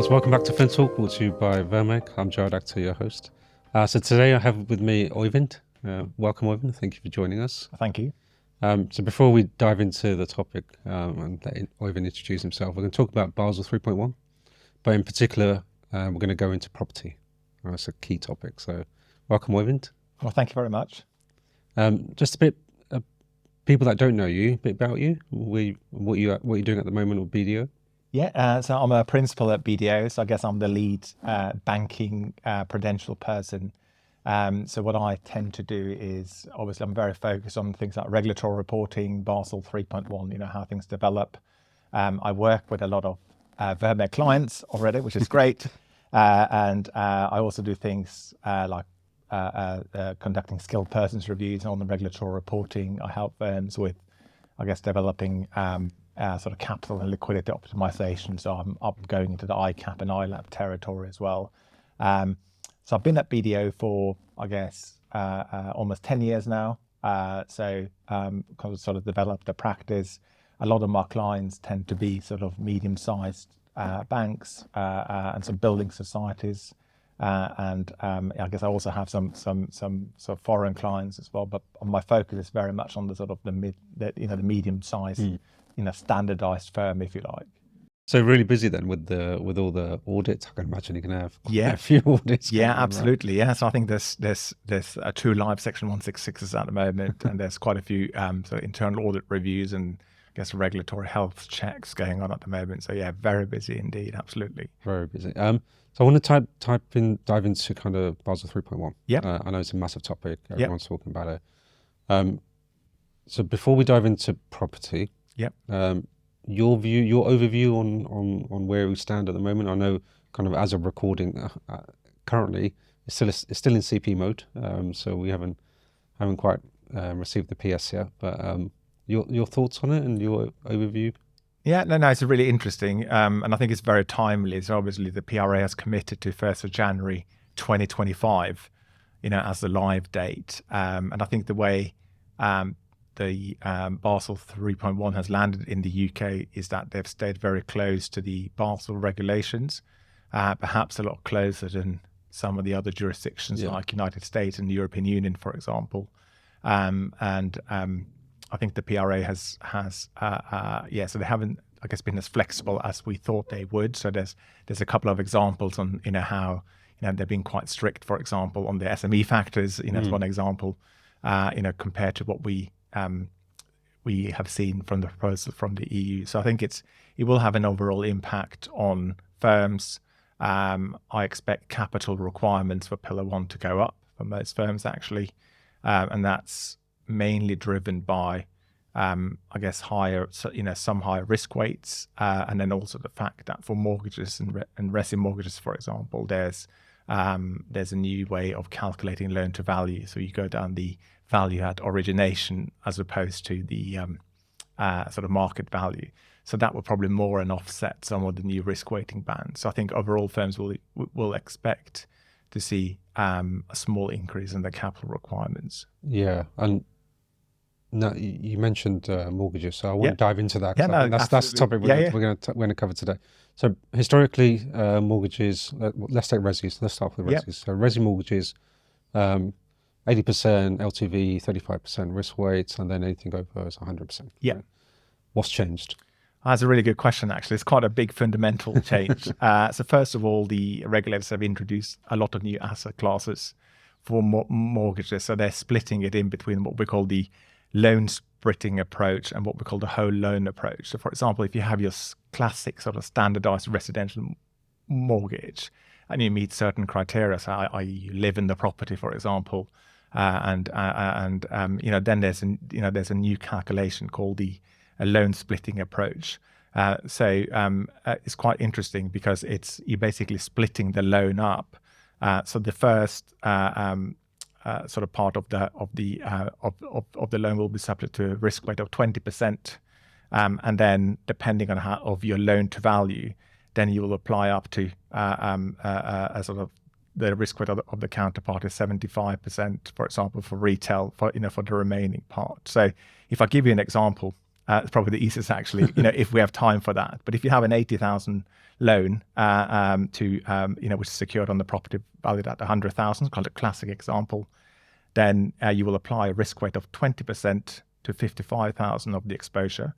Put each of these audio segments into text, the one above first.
So welcome back to FinTalk, brought to you by Vermec. I'm Jawad Akhtar, your host. So today I have with me Oivind. Welcome, Oivind. Thank you for joining us. Thank you. So before we dive into the topic and let Oivind introduce himself, we're going to talk about Basel 3.1, but in particular, we're going to go into property. That's a key topic. So welcome, Oivind. Well, thank you very much. Just a bit, people that don't know you, a bit about you, what you're doing at the moment with BDO. Yeah, so I'm a principal at BDO, so I guess I'm the lead banking prudential person. So what I tend to do is, obviously, I'm very focused on things like regulatory reporting, Basel 3.1, how things develop. I work with a lot of Vermeer clients already, which is great. And I also do things like conducting skilled persons reviews on the regulatory reporting. I help firms with, I guess, developing sort of capital and liquidity optimization. So I'm going into the ICAP and ILAP territory as well. So I've been at BDO for, I guess, almost 10 years now. So sort of developed a practice. A lot of my clients tend to be sort of medium-sized banks and some building societies. And I guess I also have some sort of foreign clients as well. But my focus is very much on the sort of the medium-sized, standardized firm, if you like. So really busy then with all the audits. I can imagine you can have a few audits. Yeah, absolutely. Yeah, so I think there's 2 live Section 166s at the moment, and there's quite a few so internal audit reviews and I guess regulatory health checks going on at the moment. So yeah, very busy indeed. Absolutely. Very busy. So I want to dive into kind of Basel 3.1. Yeah. I know it's a massive topic. Everyone's talking about it. So before we dive into property, your overview on where we stand at the moment. I know kind of as of recording, currently it's still in CP mode. So we haven't quite received the PS yet. But your thoughts on it and your overview? Yeah, no, it's really interesting. And I think it's very timely. So obviously the PRA has committed to 1st of January 2025, as the live date. And I think the way the Basel 3.1 has landed in the UK is that they've stayed very close to the Basel regulations, perhaps a lot closer than some of the other jurisdictions like United States and the European Union, for example. And I think the PRA has so they haven't, I guess, been as flexible as we thought they would. So there's a couple of examples on, how, they've been quite strict, for example, on the SME factors, as one example, compared to what we have seen from the proposal from the EU. So I think it will have an overall impact on firms. I expect capital requirements for Pillar 1 to go up for most firms, actually. And that's mainly driven by, I guess, some higher risk weights. And then also the fact that for mortgages and resi mortgages, for example, there's a new way of calculating loan to value. So you go down the value at origination as opposed to the sort of market value. So that will probably more than offset some of the new risk weighting bands. So I think overall firms will expect to see a small increase in the capital requirements. Yeah, and now you mentioned mortgages, so I want to dive into that. That's the topic we're going to cover today. So historically, mortgages. Let's take resis. Let's start with resis. So resi mortgages. 80% LTV, 35% risk weights, and then anything over is 100%. Yeah. Right? What's changed? That's a really good question, actually. It's quite a big fundamental change. So first of all, the regulators have introduced a lot of new asset classes for mortgages. So they're splitting it in between what we call the loan splitting approach and what we call the whole loan approach. So for example, if you have your classic sort of standardized residential mortgage and you meet certain criteria, so i.e. you live in the property, for example, then there's a new calculation called a loan splitting approach. So it's quite interesting because you're basically splitting the loan up. So the first sort of part of the loan will be subject to a risk weight of 20%, and then depending on of your loan to value, then you will apply up to a sort of the risk weight of the counterpart is 75%, for example, for retail, for the remaining part. So if I give you an example, It's probably the easiest actually, if we have time for that. But if you have an 80,000 loan which is secured on the property valued at 100,000, called a classic example, then you will apply a risk weight of 20% to 55,000 of the exposure,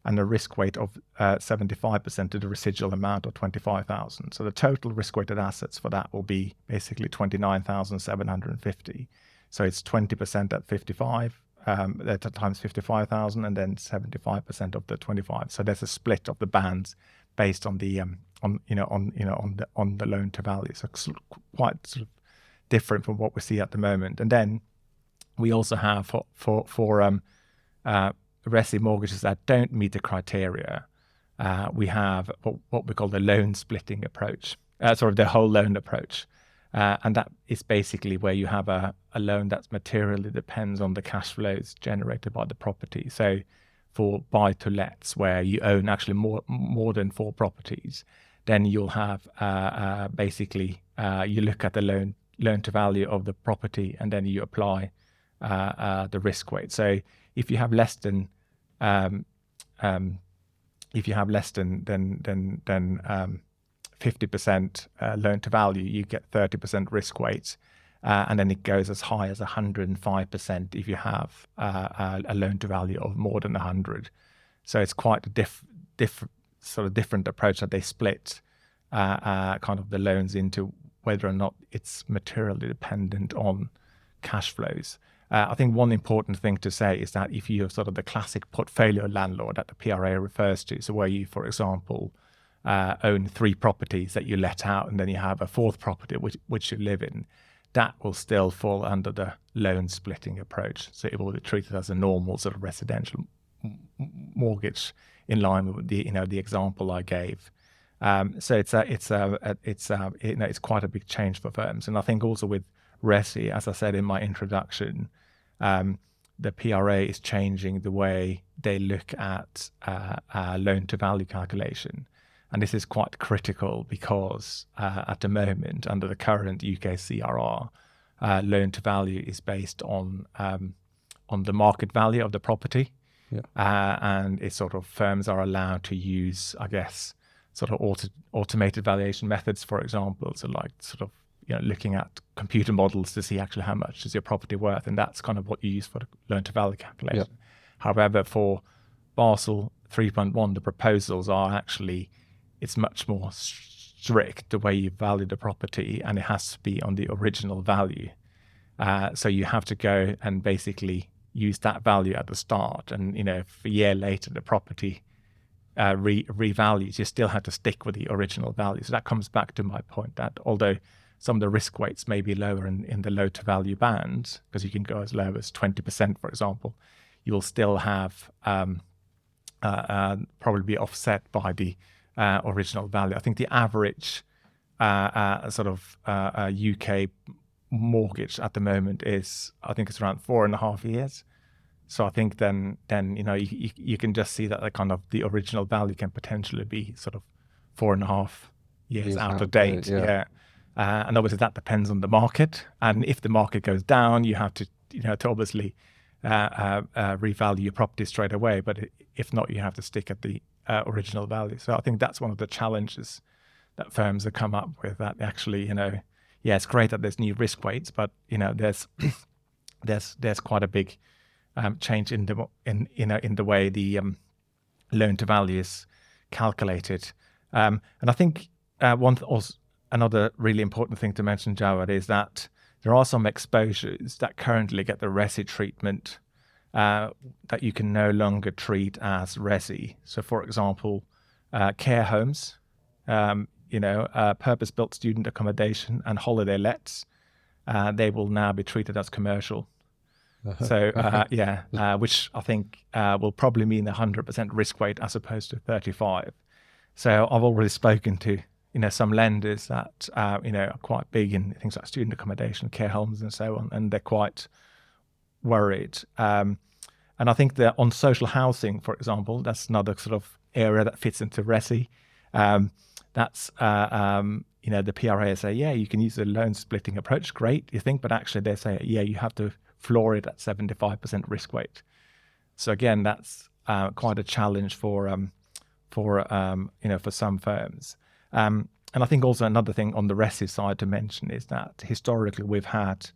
and a risk weight of 75% to the residual amount of 25,000. So the total risk-weighted assets for that will be basically 29,750. So it's 20% at 55 times 55,000, and then 75% of the 25. So there's a split of the bands based on the on the loan to value. So it's quite sort of different from what we see at the moment. And then we also have for resi mortgages that don't meet the criteria, we have what we call the loan splitting approach, the whole loan approach. And that is basically where you have a loan that materially depends on the cash flows generated by the property. So for buy-to-lets, where you own actually more than 4 properties, then you'll have you look at the loan to value of the property, and then you apply the risk weight. So if you have less than 50% loan to value, you get 30% risk weight, and then it goes as high as 105% if you have a loan to value of more than 100. So it's quite a different approach that they split kind of the loans into whether or not it's materially dependent on cash flows. I think one important thing to say is that if you're sort of the classic portfolio landlord that the PRA refers to, so where you, for example, own 3 properties that you let out, and then you have a 4th property which you live in, that will still fall under the loan splitting approach. So it will be treated as a normal sort of residential mortgage in line with the example I gave. So it's quite a big change for firms. And I think also with resi, as I said in my introduction, the PRA is changing the way they look at loan to value calculation. And this is quite critical because at the moment, under the current UK CRR, loan to value is based on the market value of the property. Yeah. And it's sort of firms are allowed to use, I guess, sort of automated valuation methods, for example. So like sort of, looking at computer models to see actually how much is your property worth. And that's kind of what you use for the loan to value calculation. Yeah. However, for Basel 3.1, the proposals are actually, it's much more strict the way you value the property, and it has to be on the original value. So you have to go and basically use that value at the start. And, if a year later the property revalues, you still have to stick with the original value. So that comes back to my point that although some of the risk weights may be lower in the low to value bands, because you can go as low as 20%, for example, you'll still have probably be offset by the original value. I think the average UK mortgage at the moment is, I think it's around 4.5 years. So I think then you can just see that the original value can potentially be sort of 4.5 years out of date. Yeah. And obviously that depends on the market. And if the market goes down, you have to obviously revalue your property straight away. But if not, you have to stick at the original value. So I think that's one of the challenges that firms have come up with. That actually, it's great that there's new risk weights, but there's quite a big change in the way the loan to value is calculated. And I think another really important thing to mention, Jawad, is that there are some exposures that currently get the resi treatment that you can no longer treat as resi. So, for example, care homes, purpose-built student accommodation and holiday lets, they will now be treated as commercial. So, which I think will probably mean 100% risk weight as opposed to 35. So I've already spoken to some lenders that are quite big in things like student accommodation, care homes, and so on, and they're quite worried. And I think that on social housing, for example, that's another sort of area that fits into resi. That's the PRA say, you can use the loan splitting approach. Great, you think, but actually they say, you have to floor it at 75% risk weight. So again, that's quite a challenge for some firms. And I think also another thing on the RESI side to mention is that historically we've had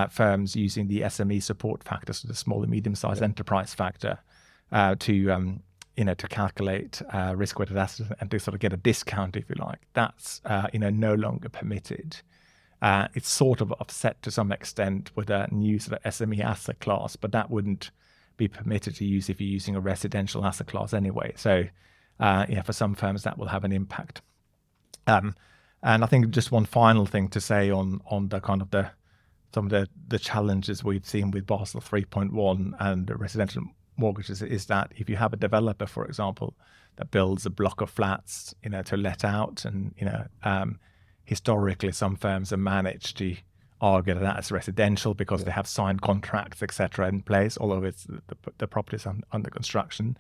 firms using the SME support factor, so the small and medium-sized enterprise factor, to calculate risk-weighted assets and to sort of get a discount, if you like. That's no longer permitted. It's sort of offset to some extent with a new sort of SME asset class, but that wouldn't be permitted to use if you're using a residential asset class anyway. So, for some firms that will have an impact. And I think just one final thing to say on the kind of some of the challenges we've seen with Basel 3.1 and the residential mortgages is that if you have a developer, for example, that builds a block of flats, to let out, and historically some firms have managed to argue that as residential because they have signed contracts, etc., in place, although it's the property is under construction.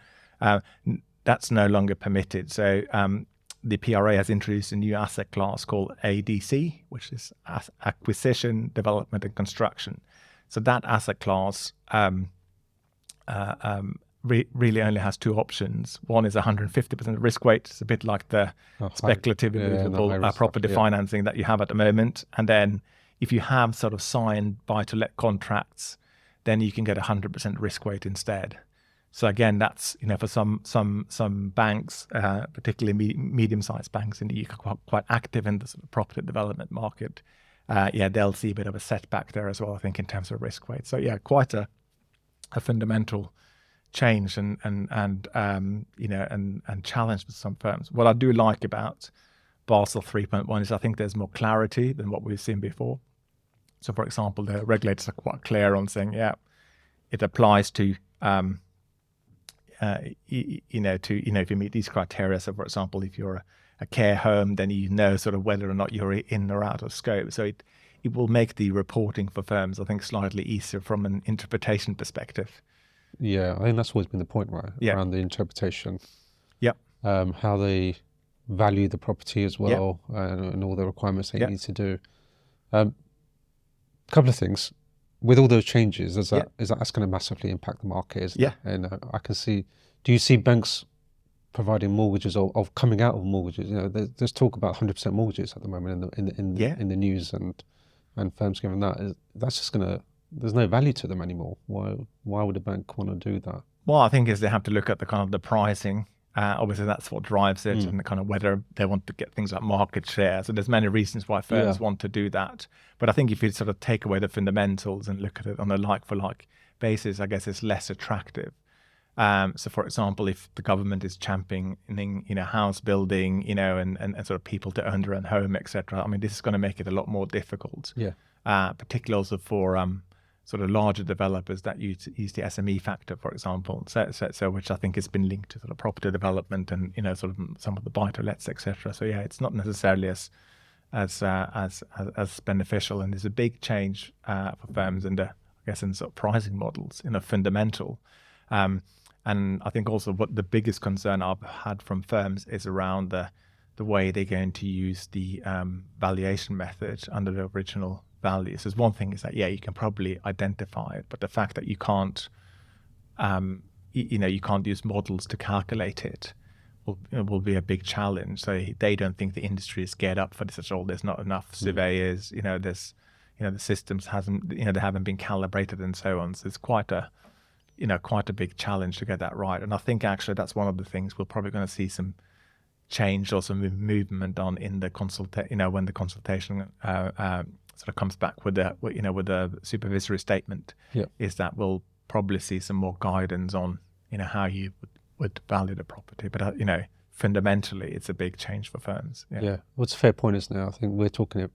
That's no longer permitted. So the PRA has introduced a new asset class called ADC, which is Acquisition, Development and Construction. So that asset class really only has two options. One is 150% risk weight. It's a bit like the speculative immovable property financing that you have at the moment. And then if you have sort of signed buy-to-let contracts, then you can get 100% risk weight instead. So again, that's for some banks, particularly medium-sized banks in the UK, quite active in the sort of property development market. They'll see a bit of a setback there as well, I think, in terms of risk weight. So quite a fundamental change and challenge for some firms. What I do like about Basel 3.1 is I think there's more clarity than what we've seen before. So, for example, the regulators are quite clear on saying, it applies to if you meet these criteria. So, for example, if you're a care home, then sort of whether or not you're in or out of scope. So it will make the reporting for firms, I think, slightly easier from an interpretation perspective. Yeah, I think that's always been the point, right? Yeah. Around the interpretation. Yeah. How they value the property as well, and all the requirements they need to do. Couple of things. With all those changes, that's going to massively impact the market, isn't it? And I can see. Do you see banks providing mortgages or coming out of mortgages? There's talk about 100% mortgages at the moment in the news, and firms giving that. That's just going to. There's no value to them anymore. Why would a bank want to do that? Well, I think they have to look at the kind of the pricing. Obviously, that's what drives it, and kind of whether they want to get things like market share. So there's many reasons why firms want to do that. But I think if you sort of take away the fundamentals and look at it on a like-for-like basis, I guess it's less attractive. So, for example, if the government is championing, house building, and sort of people to own their own home, etc. I mean, this is going to make it a lot more difficult. Yeah. Particularly also for sort of larger developers that use the SME factor, for example. So which I think has been linked to sort of property development and sort of some of the buy-to-lets, etc. So it's not necessarily as beneficial, and there's a big change for firms in in sort of pricing models, fundamental. And I think also what the biggest concern I've had from firms is around the way they're going to use the valuation method under the original values. There's one thing is that you can probably identify it, but the fact that you can't you can't use models to calculate it will be a big challenge. So they don't think the industry is geared up for this at all. There's not enough surveyors. There's the systems they haven't been calibrated and so on. So it's quite a big challenge to get that right. And I think actually that's one of the things we're probably going to see some change or some movement on in the when the consultation sort of comes back with the supervisory statement. Is that we'll probably see some more guidance on how you would value the property, but fundamentally it's a big change for firms. Well, it's a fair point, isn't it? I think we're talking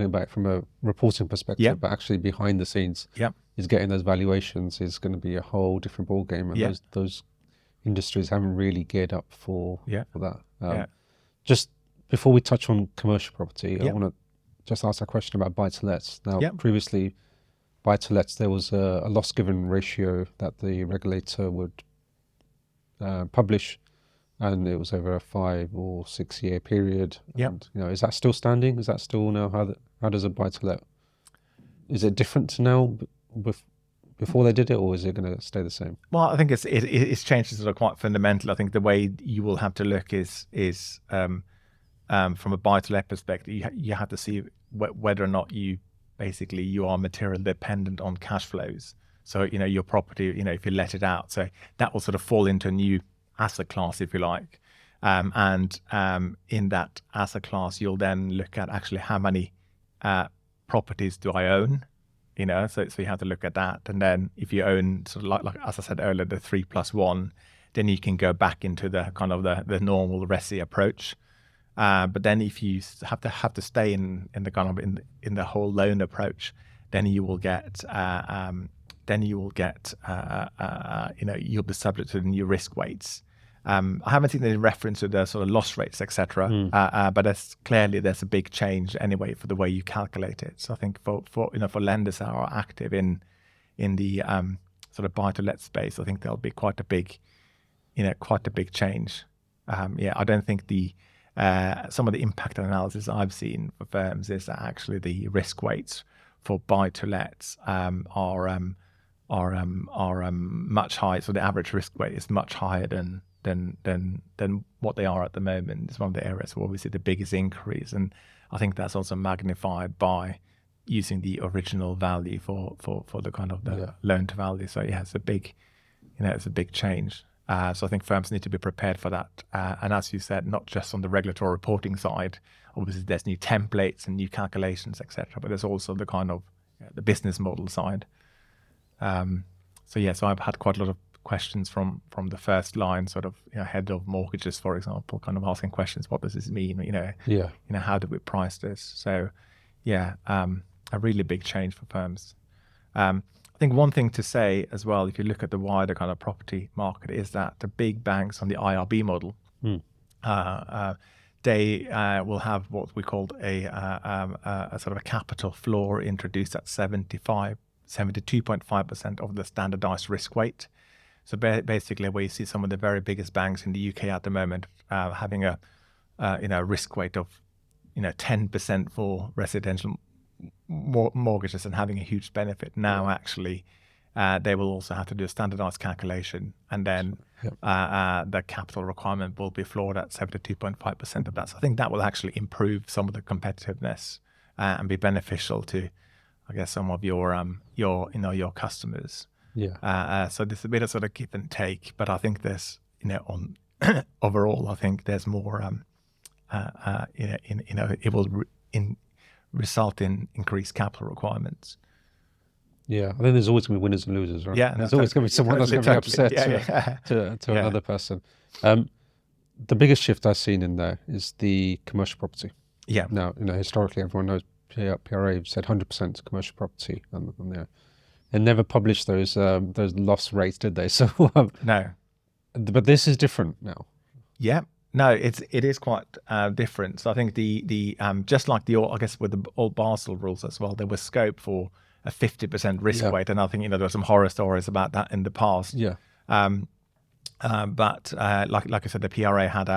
about it from a reporting perspective, but actually behind the scenes is getting those valuations is going to be a whole different ball game, and those industries haven't really geared up for that. Just before we touch on commercial property, I want to just ask a question about buy-to-lets. Now, previously, buy-to-lets, there was a loss given ratio that the regulator would publish, and it was over a 5 or 6 year period. And, is that still standing? Is that still now how does a buy-to-let? Is it different now before they did it, or is it going to stay the same? Well, I think it's changed sort of quite fundamental. I think the way you will have to look is from a buy-to-let perspective, you have to see whether or not you are materially dependent on cash flows. So, your property, if you let it out, so that will sort of fall into a new asset class, if you like. And in that asset class, you'll then look at actually how many properties do I own? So you have to look at that. And then if you own sort of like as I said earlier, the 3+1, then you can go back into the kind of the normal RESI approach. But then if you have to stay in the kind of in the whole loan approach, then you will get you'll be subject to the new risk weights. I haven't seen any reference to the sort of loss rates, etc. But there's a big change anyway for the way you calculate it. So I think for lenders that are active in the sort of buy-to-let space, I think there'll be quite a big change. I don't think some of the impact analysis I've seen for firms is that actually the risk weights for buy-to-lets are much higher. So the average risk weight is much higher than what they are at the moment. It's one of the areas where we see the biggest increase, and I think that's also magnified by using the original value for the kind of the loan to value. So it's a big change. So I think firms need to be prepared for that. And as you said, not just on the regulatory reporting side, obviously there's new templates and new calculations, etc. But there's also the kind of the business model side. So I've had quite a lot of questions from the first line, sort of head of mortgages, for example, kind of asking questions. What does this mean? How do we price this? So a really big change for firms. I think one thing to say as well, if you look at the wider kind of property market, is that the big banks on the IRB model, they will have what we call a sort of a capital floor introduced at 72.5% of the standardized risk weight. So basically, where you see some of the very biggest banks in the UK at the moment having a risk weight of 10% for residential mortgages and having a huge benefit. Now, actually, they will also have to do a standardized calculation, and then the capital requirement will be floored at 72.5% of that. So I think that will actually improve some of the competitiveness and be beneficial to, I guess, some of your customers. So there's a bit of sort of give and take, but I think there's on overall, I think there's more it will result in increased capital requirements. I think there's always going to be winners and losers, right? There's always going to be someone that's going to be upset to another person. The biggest shift I've seen in there is the commercial property. Now, historically, everyone knows PRA said 100% commercial property on there. They never published those loss rates, did they? So no, but this is different now. No, it is quite different. So I think the just like I guess with the old Basel rules as well, there was scope for a 50% risk weight, and I think there were some horror stories about that in the past. But like I said, the PRA had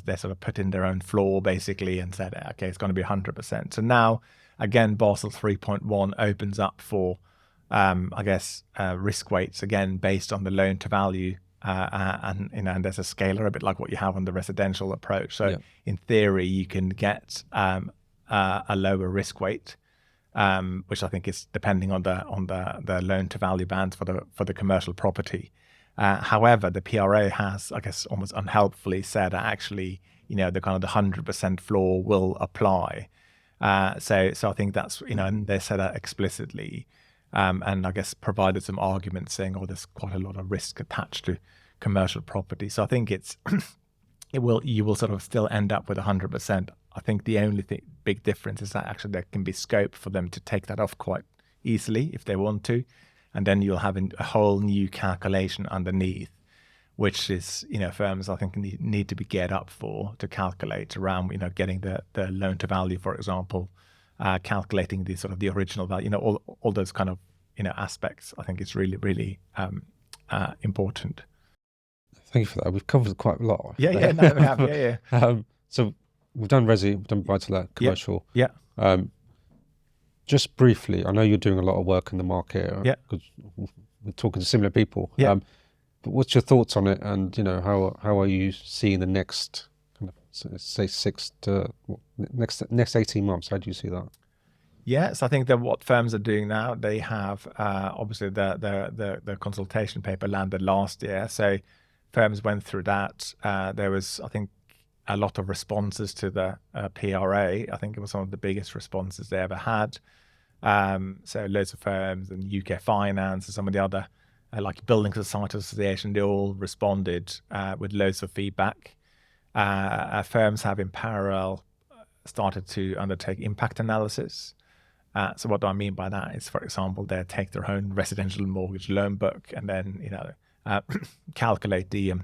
they sort of put in their own floor basically and said, okay, it's going to be 100%. So now again, Basel 3.1 opens up for risk weights again based on the loan to value, and there's a scaler a bit like what you have on the residential approach. So in theory, you can get a lower risk weight, which I think is depending on the loan to value bands for the commercial property. However, the PRA has, I guess, almost unhelpfully said that actually, the kind of the 100% floor will apply. So I think that's, and they said that explicitly, and I guess provided some arguments saying, there's quite a lot of risk attached to commercial property. So I think you will sort of still end up with 100%. I think the only big difference is that actually there can be scope for them to take that off quite easily if they want to. And then you'll have a whole new calculation underneath, which is, firms I think need to be geared up for to calculate around, getting the loan to value, for example, calculating the sort of the original value, all those kind of, aspects. I think it's really, really important. Thank you for that. We've covered quite a lot. We have. So we've done resi, we've done buy-to-let, commercial. Just briefly, I know you're doing a lot of work in the market. Because we're talking to similar people. Yeah. But what's your thoughts on it? And how are you seeing the next kind of say next 18 months? How do you see that? Yes, I think that what firms are doing now, they have obviously the consultation paper landed last year, so firms went through that. There was, I think, a lot of responses to the PRA. I think it was one of the biggest responses they ever had. So loads of firms and UK Finance and some of the other like Building Society Association, they all responded with loads of feedback. Firms have in parallel started to undertake impact analysis. So what do I mean by that is, for example, they take their own residential mortgage loan book and then calculate the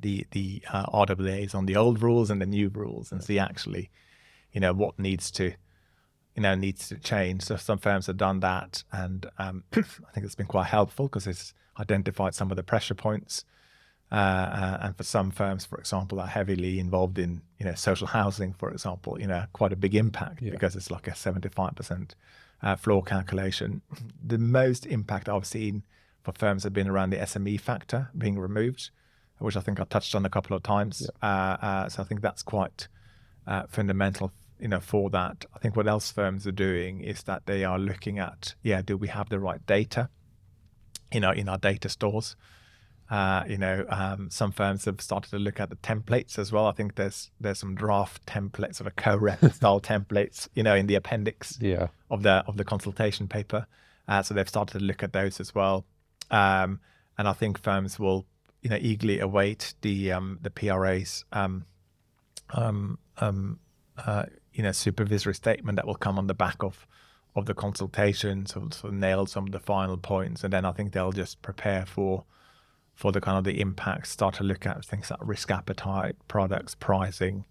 RWAs on the old rules and the new rules and see actually what needs to change. So some firms have done that, and I think it's been quite helpful because it's identified some of the pressure points. And for some firms, for example, are heavily involved in social housing, for example, quite a big impact because it's like a 75% floor calculation. The most impact I've seen for firms have been around the SME factor being removed, which I think I touched on a couple of times. So I think that's quite fundamental for that. I think what else firms are doing is that they are looking at, do we have the right data in our data stores? Some firms have started to look at the templates as well. I think there's some draft templates, sort of co-rep style templates, in the appendix of the consultation paper. So they've started to look at those as well. And I think firms will, eagerly await the PRA's supervisory statement that will come on the back of the consultation, so nail some of the final points, and then I think they'll just prepare for the kind of the impact, start to look at things like risk appetite, products, pricing,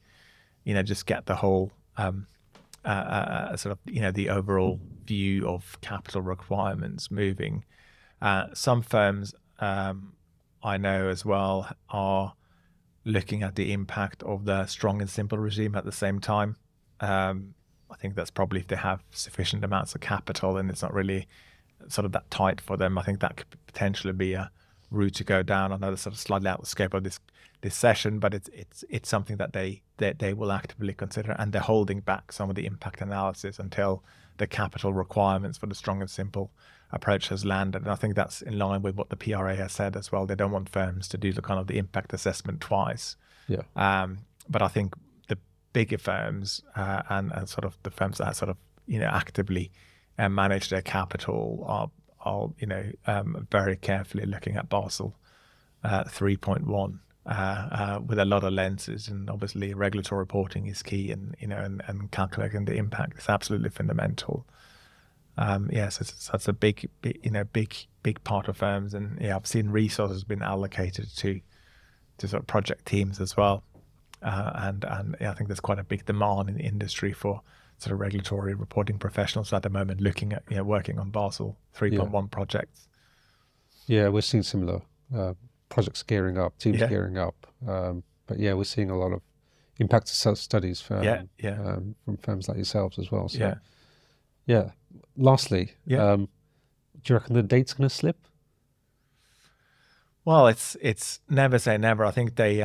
just get the whole the overall view of capital requirements moving. Some firms I know as well are looking at the impact of the strong and simple regime at the same time. I think that's probably if they have sufficient amounts of capital and it's not really sort of that tight for them. I think that could potentially be a route to go down. I know that's sort of slightly out of the scope of this session, but it's something that they will actively consider, and they're holding back some of the impact analysis until the capital requirements for the strong and simple approach has landed. And I think that's in line with what the PRA has said as well. They don't want firms to do the kind of the impact assessment twice. But I think the bigger firms and sort of the firms that sort of actively manage their capital are very carefully looking at Basel 3.1 with a lot of lenses, and obviously regulatory reporting is key, and and calculating the impact is absolutely fundamental. So that's a big part of firms, and I've seen resources been allocated to sort of project teams as well, and I think there's quite a big demand in the industry for sort of regulatory reporting professionals at the moment, looking at working on Basel 3.1 projects. Yeah, we're seeing similar projects gearing up, teams gearing up, but we're seeing a lot of impact studies from firms like yourselves as well. So lastly, do you reckon the date's going to slip? Well, it's never say never. I think I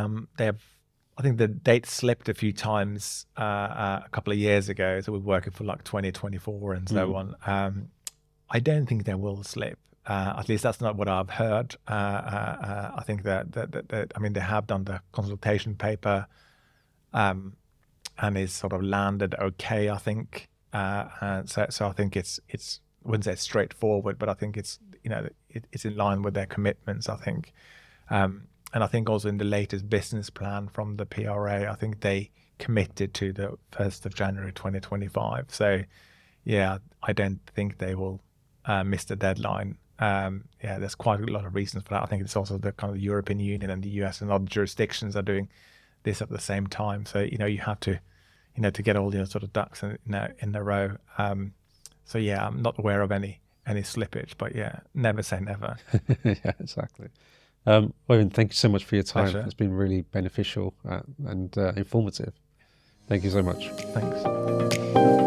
think the date slipped a few times a couple of years ago. So we're working for like 2024 and so on. I don't think they will slip. At least that's not what I've heard. I think that they have done the consultation paper, and it's sort of landed okay, I think. So I think it's I wouldn't say it's straightforward, but I think it's it's in line with their commitments, I think. And I think also in the latest business plan from the PRA, I think they committed to the 1st of January 2025. So I don't think they will miss the deadline. There's quite a lot of reasons for that. I think it's also the kind of European Union and the US and other jurisdictions are doing this at the same time. So you have to to get all your sort of ducks in a row. So I'm not aware of any slippage, but never say never. Yeah, exactly. Oivind, thank you so much for your time. Pleasure. It's been really beneficial and informative. Thank you so much. Thanks.